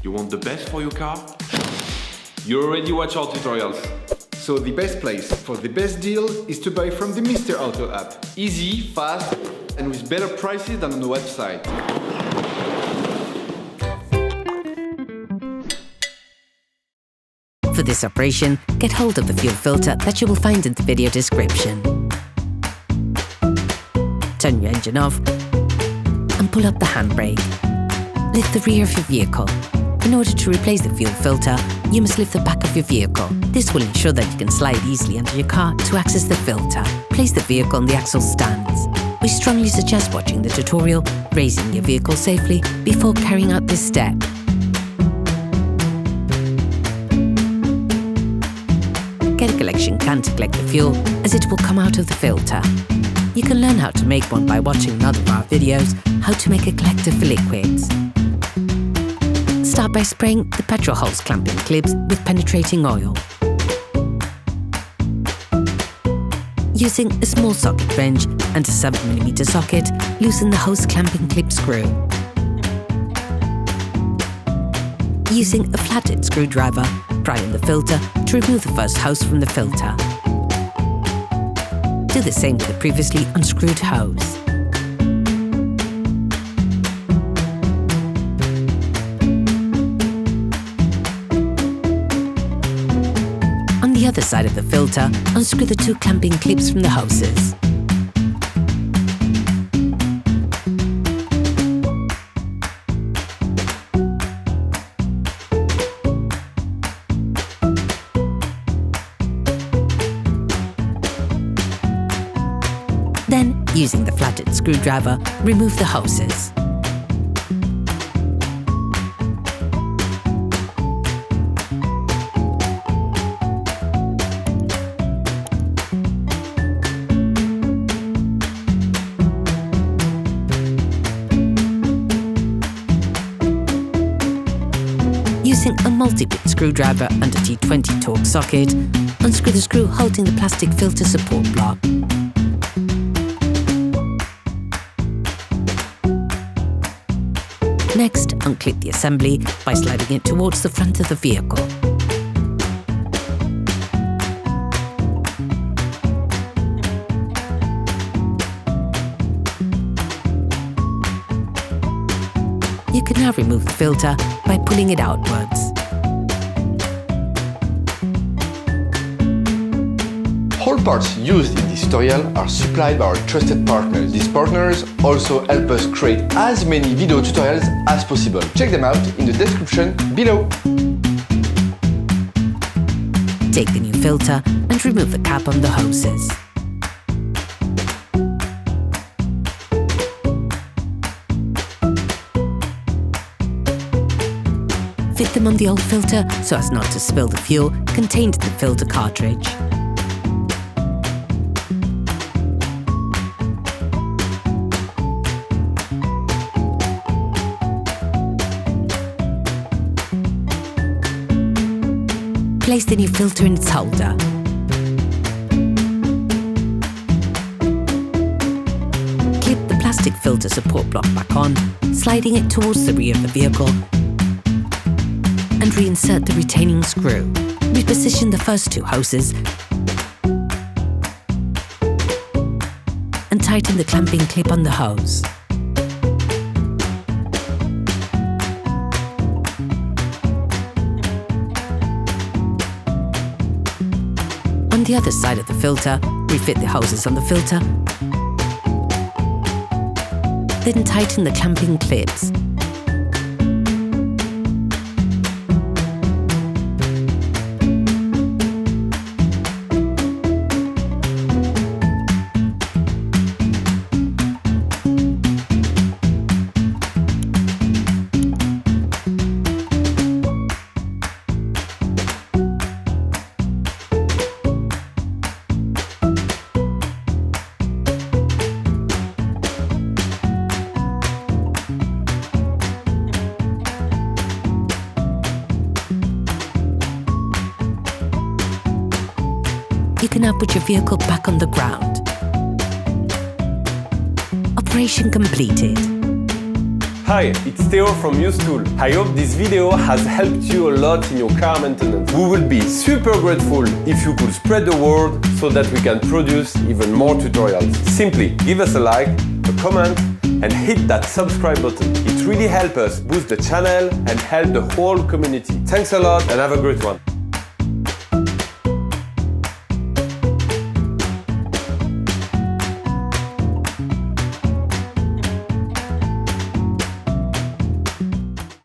You want the best for your car? You already watch our tutorials. So the best place for the best deal is to buy from the Mr. Auto app. Easy, fast, and with better prices than on the website. For this operation, get hold of the fuel filter that you will find in the video description. Turn your engine off and pull up the handbrake. Lift the rear of your vehicle. In order to replace the fuel filter, you must lift the back of your vehicle. This will ensure that you can slide easily under your car to access the filter. Place the vehicle on the axle stands. We strongly suggest watching the tutorial, raising your vehicle safely before carrying out this step. Get a collection can to collect the fuel, as it will come out of the filter. You can learn how to make one by watching another of our videos, how to make a collector for liquids. Start by spraying the petrol hose clamping clips with penetrating oil. Using a small socket wrench and a 7mm socket, loosen the hose clamping clip screw. Using a flathead screwdriver, pry in the filter to remove the first hose from the filter. Do the same with the previously unscrewed hose. On the other side of the filter, unscrew the two clamping clips from the hoses. Then, using the flathead screwdriver, remove the hoses. Using a multi-bit screwdriver and a T20 Torx socket, unscrew the screw holding the plastic filter support block. Next, unclip the assembly by sliding it towards the front of the vehicle. You can now remove the filter by pulling it outwards. All parts used in this tutorial are supplied by our trusted partners. These partners also help us create as many video tutorials as possible. Check them out in the description below. Take the new filter and remove the cap on the hoses. Fit them on the old filter so as not to spill the fuel contained in the filter cartridge. Place the new filter in its holder. Clip the plastic filter support block back on, sliding it towards the rear of the vehicle, and reinsert the retaining screw. Reposition the first two hoses and tighten the clamping clip on the hose. On the other side of the filter, refit the hoses on the filter, then tighten the clamping clips. You can now put your vehicle back on the ground. Operation completed. Hi, it's Theo from UseTool. I hope this video has helped you a lot in your car maintenance. We will be super grateful if you could spread the word so that we can produce even more tutorials. Simply give us a like, a comment, and hit that subscribe button. It really helps us boost the channel and help the whole community. Thanks a lot and have a great one.